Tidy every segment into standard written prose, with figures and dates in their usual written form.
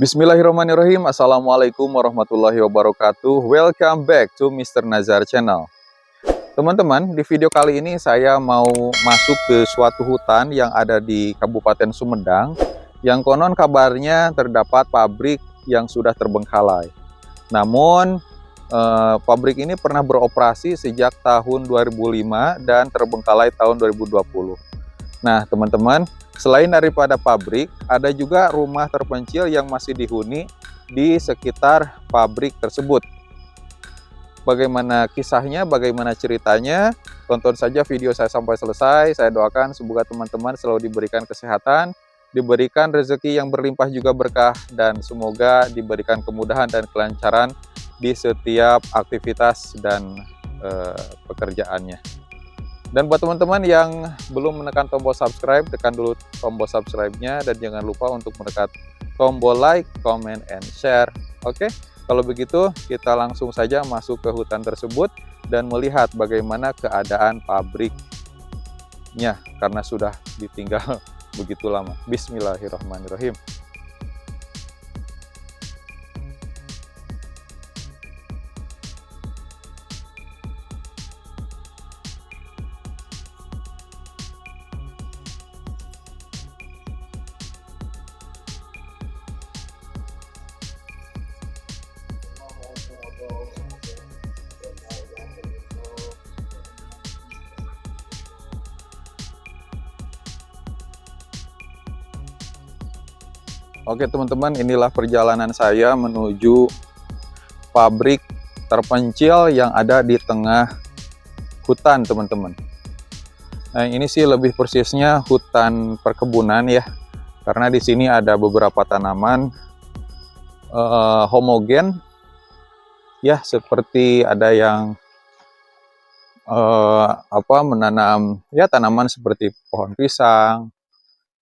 Bismillahirrahmanirrahim. Assalamualaikum warahmatullahi wabarakatuh. Welcome back to Mr. Nazar Channel. Teman-teman, di video kali ini saya mau masuk ke suatu hutan yang ada di Kabupaten Sumedang, yang konon kabarnya terdapat pabrik yang sudah terbengkalai. Namun, pabrik ini pernah beroperasi sejak tahun 2005 dan terbengkalai tahun 2020. Nah, teman-teman, selain daripada pabrik, ada juga rumah terpencil yang masih dihuni di sekitar pabrik tersebut. Bagaimana kisahnya, bagaimana ceritanya, tonton saja video saya sampai selesai. Saya doakan semoga teman-teman selalu diberikan kesehatan, diberikan rezeki yang berlimpah juga berkah, dan semoga diberikan kemudahan dan kelancaran di setiap aktivitas dan pekerjaannya. Dan buat teman-teman yang belum menekan tombol subscribe, tekan dulu tombol subscribe-nya dan jangan lupa untuk menekan tombol like, comment, and share. Oke, kalau begitu kita langsung saja masuk ke hutan tersebut dan melihat bagaimana keadaan pabriknya karena sudah ditinggal begitu lama. Bismillahirrahmanirrahim. Oke teman-teman, inilah perjalanan saya menuju pabrik terpencil yang ada di tengah hutan teman-teman. Nah ini sih lebih persisnya hutan perkebunan ya, karena di sini ada beberapa tanaman homogen ya, seperti ada yang menanam ya tanaman seperti pohon pisang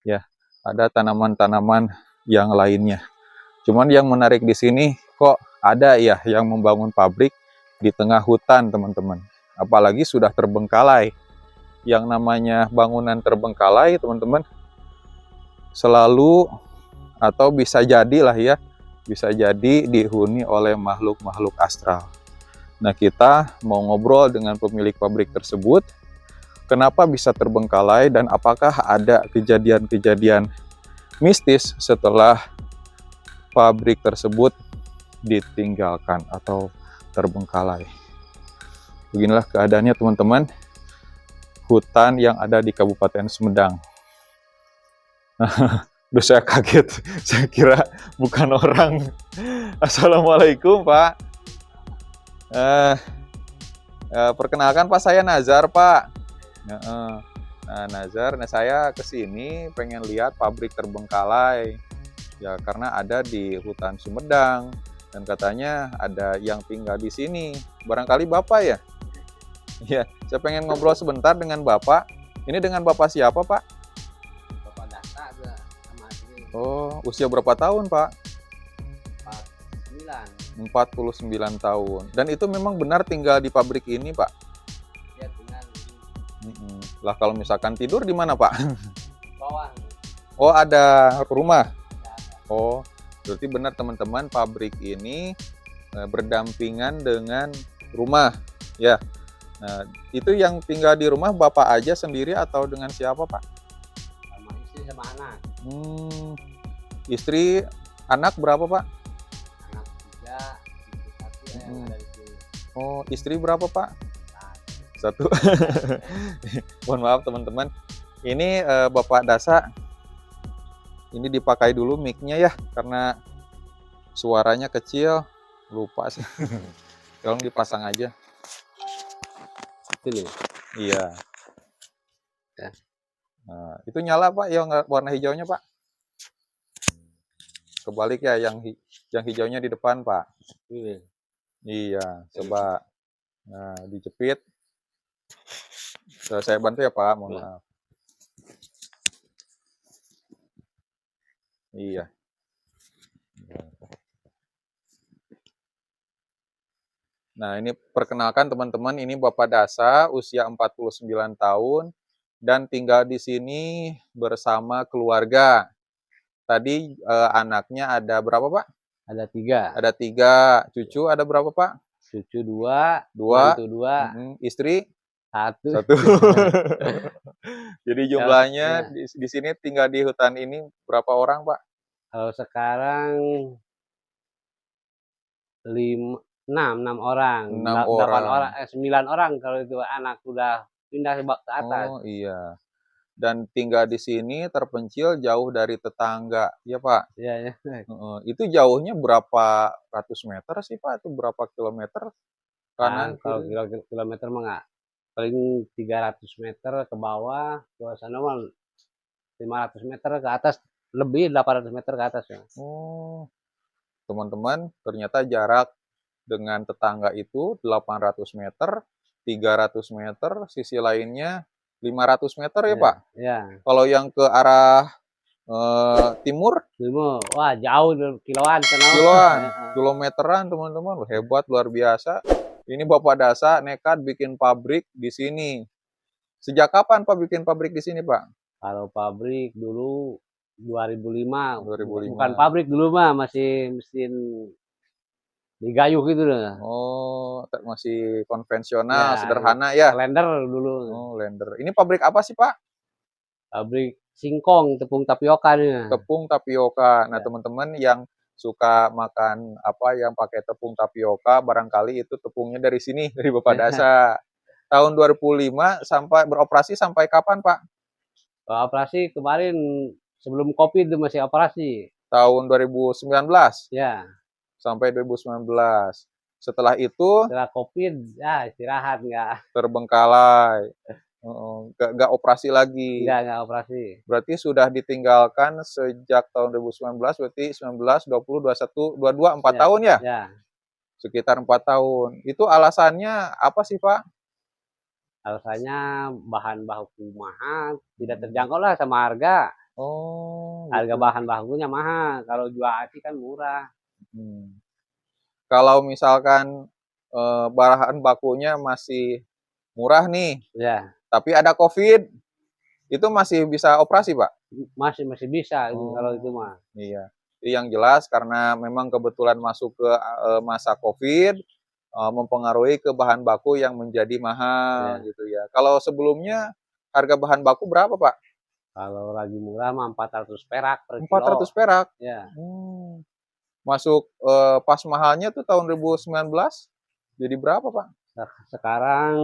ya, ada tanaman-tanaman yang lainnya. Cuman yang menarik di sini kok ada ya yang membangun pabrik di tengah hutan teman-teman, apalagi sudah terbengkalai. Yang namanya bangunan terbengkalai teman-teman selalu atau bisa jadilah ya, bisa jadi dihuni oleh makhluk-makhluk astral. Nah kita mau ngobrol dengan pemilik pabrik tersebut, kenapa bisa terbengkalai dan apakah ada kejadian-kejadian mistis setelah pabrik tersebut ditinggalkan atau terbengkalai. Beginilah keadaannya teman-teman, hutan yang ada di Kabupaten Sumedang. Duh, saya kaget, saya kira bukan orang. Assalamualaikum Pak. Perkenalkan Pak, saya Nazar Pak. Nah Nazar, saya kesini pengen lihat pabrik terbengkalai ya, karena ada di hutan Sumedang dan katanya ada yang tinggal di sini. Barangkali Bapak ya? Ya, saya pengen ngobrol sebentar dengan Bapak. Ini dengan Bapak siapa Pak? Bapak Dasa sama ini. Oh, usia berapa tahun Pak? 49. 49 tahun. Dan itu memang benar tinggal di pabrik ini Pak? Dia tinggal di Lah kalau misalkan tidur di mana Pak? bawah. Oh ada rumah? Ya, ada. Oh berarti benar teman-teman, pabrik ini berdampingan dengan rumah ya. Nah itu yang tinggal di rumah Bapak aja sendiri atau dengan siapa Pak? Sama istri sama anak. Istri, anak berapa Pak? Anak 3, istri 1 yang ada di sini. Oh istri berapa Pak? Nah, 1. Mohon maaf teman-teman, ini Bapak Dasa, ini dipakai dulu mic-nya ya karena suaranya kecil, lupa sih. Tolong dipasang aja. Sini. Iya Ya. Nah, itu nyala Pak yang warna hijaunya Pak? Kebalik ya, yang hijaunya di depan Pak. Ini. Iya coba. Nah dijepit. Saya bantu ya Pak, mohon maaf. Iya. Nah ini perkenalkan teman-teman, ini Bapak Dasa, usia 49 tahun dan tinggal di sini bersama keluarga. Tadi anaknya ada berapa, Pak? Ada 3. Ada 3. Cucu ada berapa, Pak? Cucu 2, 2. mantu 2, Istri 1. 1. Jadi jumlahnya Ya, di sini tinggal di hutan ini berapa orang, Pak? kalau sekarang 6 orang, 6 8 orang, orang. 9 orang kalau itu anak udah pindah ke atas. Oh, iya. Dan tinggal di sini terpencil jauh dari tetangga, ya, Pak? Iya, ya. Heeh. Itu jauhnya berapa ratus meter sih, Pak? Itu berapa kilometer? Nah, Kanan, kalau kiri? kilometer mah nggak, paling 300 meter ke bawah, ke sana mah 500 meter ke atas, lebih 800 meter ke atas ya. Oh, teman-teman, ternyata jarak dengan tetangga itu 800 meter, 300 meter, sisi lainnya 500 meter ya, Ya, Pak? ya. Kalau yang ke arah timur, Dulu, wah jauh kiloan sana. kiloan, kilometeran teman-teman. Hebat, luar biasa. Ini Bapak Dasa nekat bikin pabrik di sini. Sejak kapan Pak bikin pabrik di sini, Pak? Kalau pabrik dulu 2005, bukan 2005. pabrik dulu mah, masih mesin digayuh gitu dah. Oh, masih konvensional, Ya, sederhana ya. kalender dulu. Oh, lender. Ini pabrik apa sih, Pak? Pabrik singkong, tepung tapioka nih. Tepung tapioka. Nah, Ya. teman-teman yang suka makan apa yang pakai tepung tapioka, barangkali itu tepungnya dari sini, dari Bapak Dasa. Tahun 2005 sampai beroperasi sampai kapan, Pak? Kalau operasi kemarin sebelum COVID itu masih operasi. Tahun 2019 Ya, sampai 2019. Setelah itu setelah COVID ya istirahat terbengkalai. Nggak operasi lagi. nggak operasi. Berarti sudah ditinggalkan sejak tahun 2019, berarti 19, 20, 21, 22, 4 Ya, tahun ya? ya. Sekitar 4 tahun. Itu alasannya apa sih, Pak? Alasannya bahan baku mahal, tidak terjangkau lah sama harga. Oh, Harga gitu. bahan bakunya mahal. Kalau jual aci kan murah. Hmm. Kalau misalkan bahan bakunya masih murah nih, Ya, tapi ada COVID, itu masih bisa operasi, Pak? masih masih bisa kalau itu Oh, mah. iya. Jadi yang jelas karena memang kebetulan masuk ke masa COVID, mempengaruhi ke bahan baku yang menjadi mahal Ya. gitu ya. Kalau sebelumnya harga bahan baku berapa, Pak? Kalau lagi murah mah 400 perak per 400 kilo. perak. Ya. Masuk pas mahalnya tuh tahun 2019 jadi berapa, Pak? Sekarang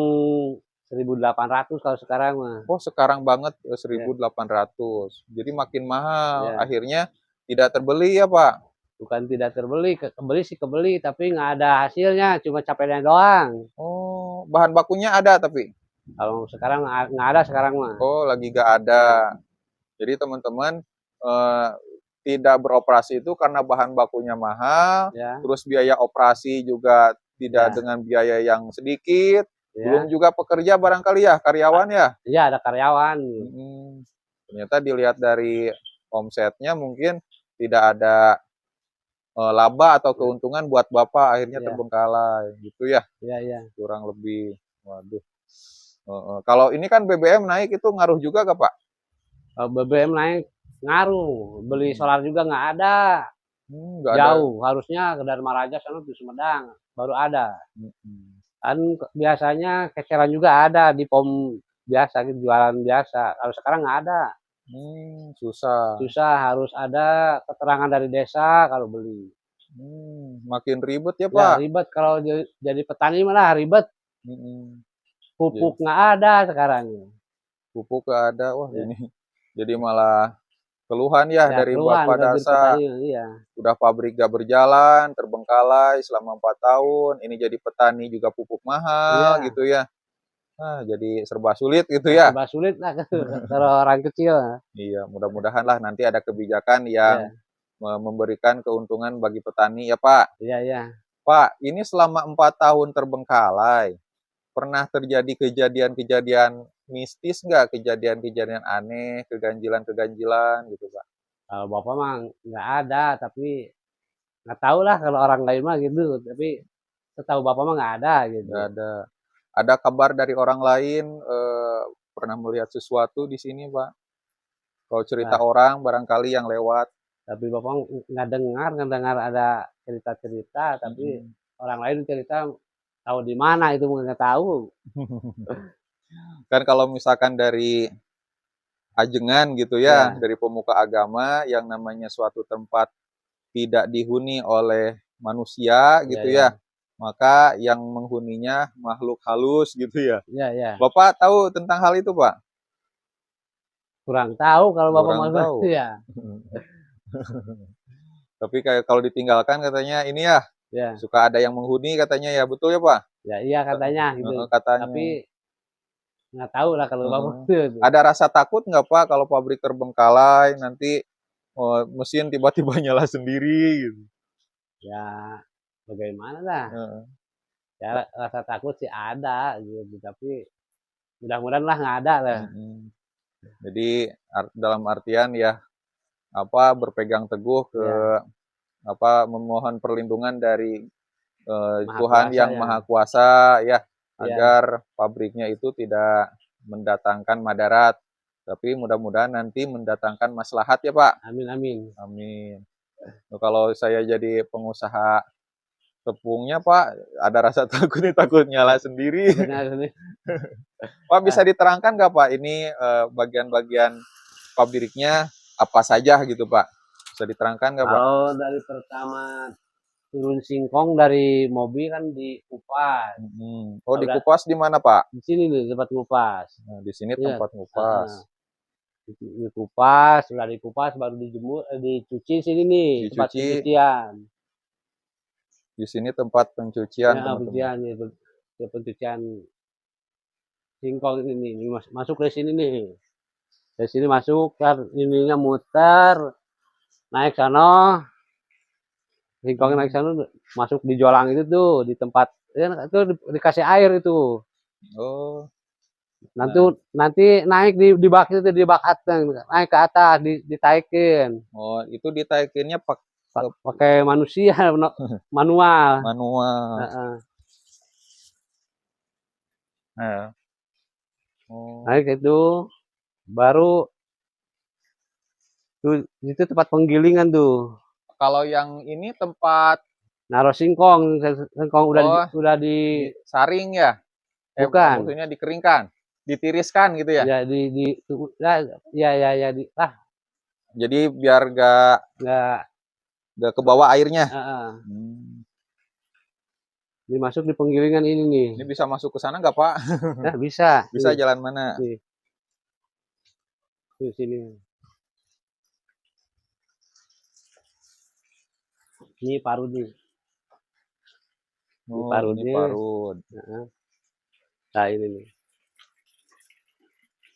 1.800 kalau sekarang mah. Oh, sekarang banget Ya. 1.800. Jadi makin mahal. Ya. Akhirnya tidak terbeli ya, Pak? Bukan tidak terbeli, kebeli sih kebeli, tapi nggak ada hasilnya, cuma capeknya doang. Oh, bahan bakunya ada tapi. Kalau sekarang nggak ada sekarang mah. Oh, lagi nggak ada. Jadi teman-teman tidak beroperasi itu karena bahan bakunya mahal, Ya, terus biaya operasi juga tidak ya, dengan biaya yang sedikit, belum ya. juga pekerja barangkali ya, karyawan ya. Iya ada karyawan. Ternyata dilihat dari omsetnya mungkin tidak ada laba atau keuntungan buat Bapak, akhirnya Iya, terbengkalai gitu ya, iya, iya. kurang lebih. Waduh. Kalau ini kan BBM naik itu ngaruh juga gak, Pak? Kalau BBM naik ngaruh, beli Hmm. solar juga nggak ada. Nggak ada. Jauh, harusnya ke Dharma Raja sana di Sumedang baru ada. Hmm. Kan biasanya keceran juga ada di pom biasa, gitu, jualan biasa. Kalau sekarang nggak ada. Susah. Susah, harus ada keterangan dari desa kalau beli. Makin ribet ya, Ya Pak. ribet kalau jadi petani malah ribet. Hmm. Pupuk nggak ada sekarang. Pupuk nggak ada, wah Ya, ini jadi malah keluhan ya ya dari keluhan Bapak bagi Dasa. petani. Iya, Udah pabrik gak berjalan, terbengkalai selama 4 tahun. Ini jadi petani juga pupuk mahal iya. gitu ya. Jadi serba sulit gitu Ya, ya. serba sulit lah kalau orang kecil. Iya, mudah-mudahan lah nanti ada kebijakan yang Ya, memberikan keuntungan bagi petani ya, Pak. iya, iya. Pak, ini selama 4 tahun terbengkalai, pernah terjadi kejadian-kejadian mistis nggak? Kejadian-kejadian aneh, keganjilan-keganjilan gitu, Pak? Kalau bapak mah nggak ada, tapi nggak tahu lah kalau orang lain mah gitu. Tapi setahu bapak mah nggak ada Nggak gitu. ada. Ada kabar dari orang lain pernah melihat sesuatu di sini, Pak? Kalau cerita Nah, orang barangkali yang lewat. Tapi bapak nggak dengar ada cerita-cerita, tapi orang lain cerita tahu di mana itu nggak tahu. Kan kalau misalkan dari ajengan gitu ya, Ya, dari pemuka agama yang namanya suatu tempat tidak dihuni oleh manusia ya, gitu ya, ya, maka yang menghuninya makhluk halus gitu ya. ya, ya. Bapak tahu tentang hal itu, Pak? Kurang tahu kalau bapak Kurang maksud tahu. ya, Tapi kayak kalau ditinggalkan katanya ini ya, ya, suka ada yang menghuni katanya ya, betul ya, Pak? ya, iya katanya gitu. Katanya. Tapi nggak tahu lah kalau bapak Heeh. itu. Ada rasa takut nggak, Pak, kalau pabrik terbengkalai nanti mesin tiba-tiba nyala sendiri gitu? Ya, bagaimana lah. Heeh. Ya, rasa takut sih ada gitu, tapi mudah-mudahan lah nggak ada lah. Mhm. Jadi dalam artian ya apa berpegang teguh ke Ya, apa memohon perlindungan dari maha Tuhan kuasa yang ya. Maha Kuasa ya Ya, agar pabriknya itu tidak mendatangkan madarat, tapi mudah-mudahan nanti mendatangkan maslahat ya Pak. amin, amin. Amin. Nah, kalau saya jadi pengusaha tepungnya Pak, ada rasa takut nih takut nyala sendiri. Takutnya ini. Pak bisa Ah, diterangkan nggak Pak ini bagian-bagian pabriknya apa saja gitu Pak? Bisa diterangkan nggak Pak? kalau dari pertama turun singkong dari mobil kan dikupas. Mhm. Oh, Kalau udah dikupas di mana Pak? di sini nih tempat ngupas. Nah, di sini Iya, tempat heeh. ngupas. Dikupas, sudah dikupas baru dijemur, dicuci sini nih tempat Dicuci, pencucian. di sini tempat pencucian Ya, teman-teman. pencucian nih, pencucian singkong ini masuk dari sini nih. Dari sini masuk, kan ininya muter, naik sana, singkongnya naik Hmm. sana, masuk di jolang itu tuh, di tempat, ya, itu dikasih air itu. Oh, Nanti nah. nanti naik di bak itu, di bak atas, naik ke atas, ditaikin. Oh, itu ditaikinnya Pakai manusia, manual. manual. Heeh. Nah. Oh, Naik itu, baru tuh, itu tempat penggilingan tuh. kalau yang ini tempat Naruh singkong, singkong oh udah di, disaring ya? bukan. Maksudnya dikeringkan, ditiriskan gitu ya. Ya ya, ya, ya, ya, Jadi biar gak nggak, ke bawah airnya. heeh. Hmm. Dimasuk di penggilingan ini nih. Ini bisa masuk ke sana nggak Pak? Nah, bisa. Bisa jalan mana? Nih, di sini. Ini parut nih. Ini Oh, ini parutnya. parut. Heeh. Nah, ini nih.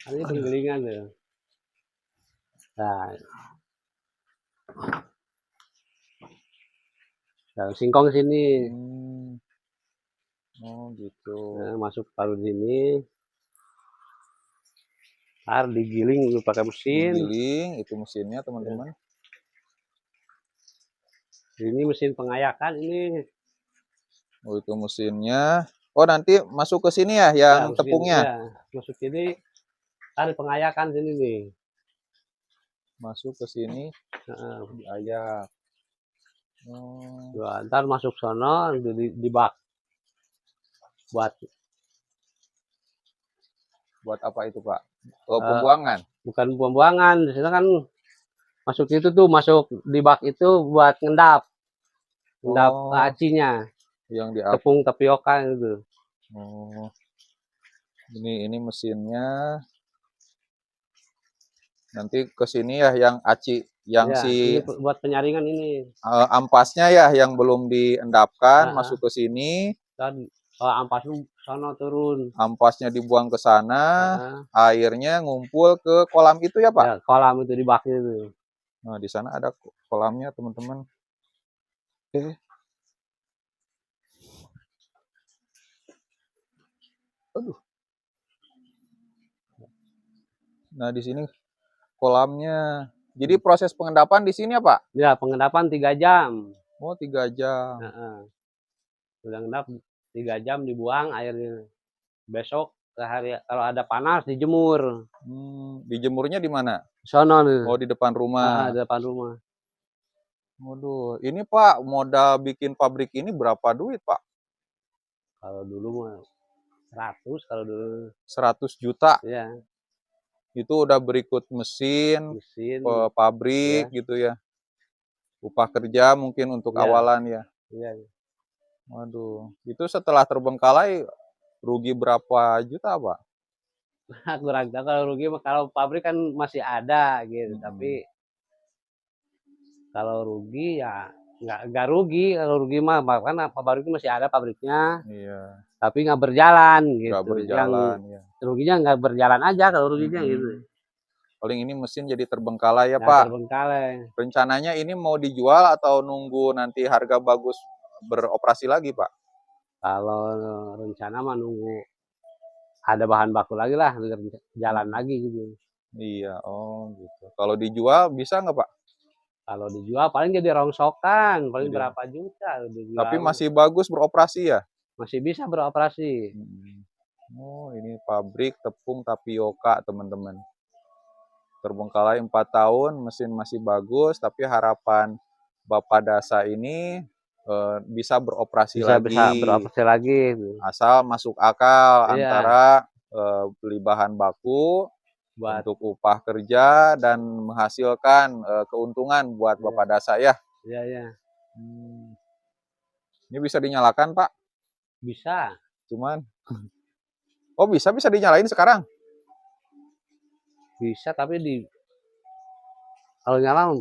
Ini penggilingan tuh. Nah, nah, singkong sini. Hmm. Oh, gitu. Nah, masuk parut sini. Ntar digiling dulu pakai mesin. Digiling, itu mesinnya Ya. teman-teman. Ini mesin pengayakan ini. Oh, itu mesinnya. Oh, nanti masuk ke sini ya Ya, yang mesin tepungnya. ya. Masuk sini. Ntar pengayakan sini nih. Masuk ke sini Heeh. diayak. Oh, Nah, ntar masuk sono di bak buat buat apa itu, Pak? Oh, eh, pembuangan. bukan pembuangan. Di sana kan masuk itu tuh, masuk di bak itu buat ngendap, ngendap Oh, acinya, yang di up. tepung tapioka itu. Oh, ini mesinnya. Nanti ke sini ya yang aci, yang Ya, si ini buat penyaringan ini. ampasnya ya yang belum diendapkan Heeh. masuk ke sini. Dan ampas lu sono turun. Ampasnya dibuang ke sana, Heeh. airnya ngumpul ke kolam itu ya, Pak? Ya, kolam itu di bak itu. Nah, di sana ada kolamnya, teman-teman. Oke. Aduh. Nah, di sini kolamnya. Jadi proses pengendapan di sini ya, Pak? Ya, pengendapan 3 jam. Oh, 3 jam. Heeh. Udah ngendap 3 jam dibuang airnya. Besok sehari kalau ada panas dijemur. Dijemurnya di mana? Sono nih. Oh, di depan rumah. Di depan rumah. Waduh, ini Pak, modal bikin pabrik ini berapa duit Pak? Kalau dulu mah 100 kalau dulu. 100 juta. Ya, Itu udah berikut mesin, mesin. pabrik Ya, gitu ya. Upah kerja mungkin untuk ya, awalan ya. ya. Waduh, itu setelah terbengkalai rugi berapa juta Pak? Kurang tahu kalau rugi mah, kalau pabrik kan masih ada gitu. Mm-mm. Tapi kalau rugi ya nggak rugi. Kalau rugi mah kan pabrik masih ada pabriknya, Iya, tapi nggak berjalan nggak gitu. Yang berjalan ya. ruginya nggak berjalan aja kalau ruginya gitu. Mm-mm. Paling ini mesin jadi terbengkalai ya Nggak Pak. terbengkalai. Rencananya ini mau dijual atau nunggu nanti harga bagus beroperasi lagi Pak? Kalau rencana mah nunggu ada bahan baku lagi lah, jalan Mm. lagi gitu. Iya, oh gitu. Kalau dijual bisa nggak Pak? Kalau dijual paling jadi rongsokan, paling Jadi, berapa juta tapi dijual. masih bagus beroperasi ya? Masih bisa beroperasi. Mm. Oh, ini pabrik tepung tapioka teman-teman. Terbengkalai 4 tahun, mesin masih bagus, tapi harapan Bapak Dasa ini bisa beroperasi Bisa lagi. beroperasi lagi gitu. Asal masuk akal Iya, antara beli bahan baku buat untuk upah kerja dan menghasilkan keuntungan buat iya, Bapak Dasa ya. iya, iya. Hmm. Ini bisa dinyalakan Pak, Bisa, cuman oh bisa dinyalain sekarang. bisa tapi kalau nyala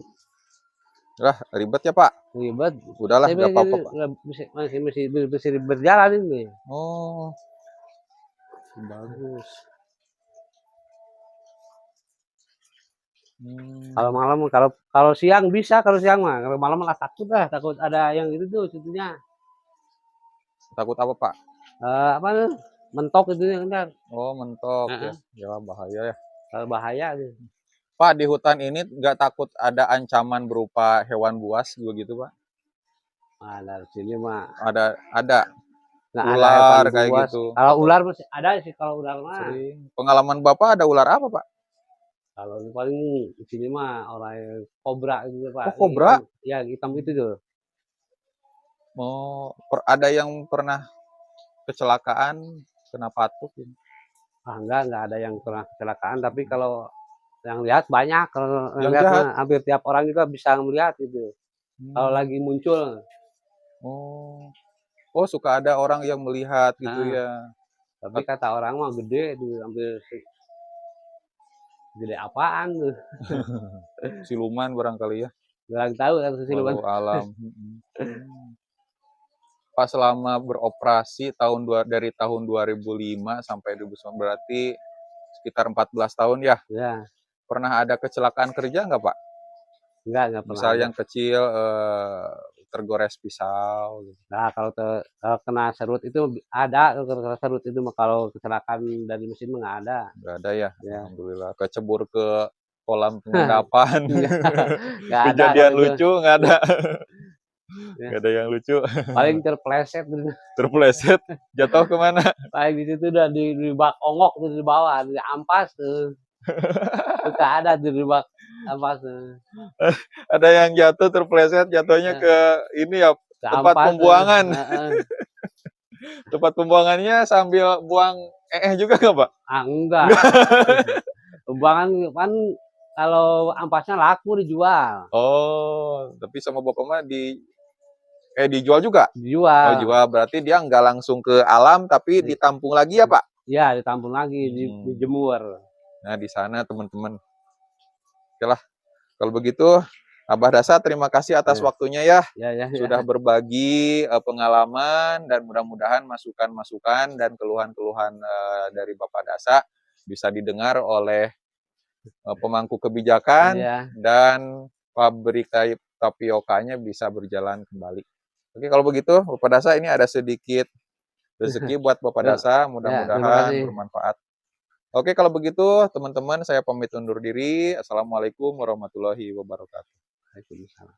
Lah ribet ya Pak. ribet. Udahlah Tapi nggak apa-apa Pak. masih berjalan ini. Oh bagus. Kalau Hmm. malam, kalau kalau siang bisa, kalau siang mah. Kalau malam malah takut lah, takut ada yang itu tuh situnya. Takut apa Pak? Apa tuh? Mentok itu kan. Oh mentok ya. Heeh, Ya bahaya ya. kalau bahaya tuh. Pak di hutan ini nggak takut ada ancaman berupa hewan buas begitu Pak? Nah, dari sini mah Ada nggak ada hewan ular kayak buas. gitu Kalau atau ular masih ada sih, kalau ular mah. sering? Pengalaman Bapak ada ular apa Pak? Kalau ini paling di sini mah orang kobra gitu Oh Pak. Yang kobra? hitam, ya hitam itu tuh. Oh ada yang pernah kecelakaan kena patuk ini? Enggak ada yang pernah kecelakaan. Tapi kalau yang lihat banyak, kalau yang Yang lihat jahat? mah hampir tiap orang juga bisa melihat gitu. Kalau Hmm. lagi muncul, Oh. Oh suka ada orang yang melihat gitu nah, ya. tapi kata orang mah gede tuh, hampir gede apaan tuh. Siluman barangkali ya. Kurang tahu kata siluman. Walau alam. Hmm. Pak selama beroperasi dari tahun 2005 sampai 2009 berarti sekitar 14 tahun ya. Ya, Pernah ada kecelakaan kerja nggak Pak? enggak pernah Misal ada. yang kecil tergores pisau gitu. Nah, kalau kena serut itu ada, kalau kena serut itu mah, kalau kecelakaan dari mesin mah nggak ada. Nggak ada ya, Ya. alhamdulillah. Kecebur ke kolam pengendapan. Enggak, enggak ada kalau Kejadian itu. lucu nggak ada. Ya. Nggak ada yang lucu. Paling terpleset gitu. Terpleset, jatuh kemana? Paling di situ udah di bak ongok tuh, di bawah, di ampas tuh. Suka ada tuh di bak ampas tuh. Ada yang jatuh terpleset, jatuhnya Ya, ke ini ya, ke tempat ampas tuh. pembuangan. Tempat pembuangannya sambil buang juga nggak Pak? Enggak. Pembuangan kan kalau ampasnya laku dijual. Oh, tapi sama Bapak mah dijual juga? Oh Dijual. jual, berarti dia nggak langsung ke alam, tapi ditampung lagi ya Pak? Ya, ditampung lagi, Hmm. dijemur. Nah di sana teman-teman. Oke lah, kalau begitu Abah Dasa terima kasih atas Ya, waktunya ya. ya. Sudah berbagi pengalaman dan mudah-mudahan masukan-masukan dan keluhan-keluhan dari Bapak Dasa bisa didengar oleh pemangku kebijakan Iya. dan pabrik tapiokanya bisa berjalan kembali. Oke, kalau begitu Bapak Dasa ini ada sedikit rezeki buat Bapak Dasa, Ya, terima mudah-mudahan kasih. bermanfaat. Oke, kalau begitu teman-teman saya pamit undur diri. Assalamualaikum warahmatullahi wabarakatuh. Waalaikumsalam.